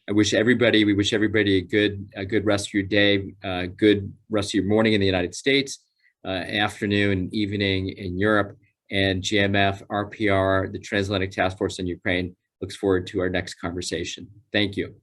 Speaker 1: We wish everybody a good rest of your day, good rest of your morning in the United States, afternoon and evening in Europe. And GMF, RPR, the Transatlantic Task Force on Ukraine, looks forward to our next conversation. Thank you.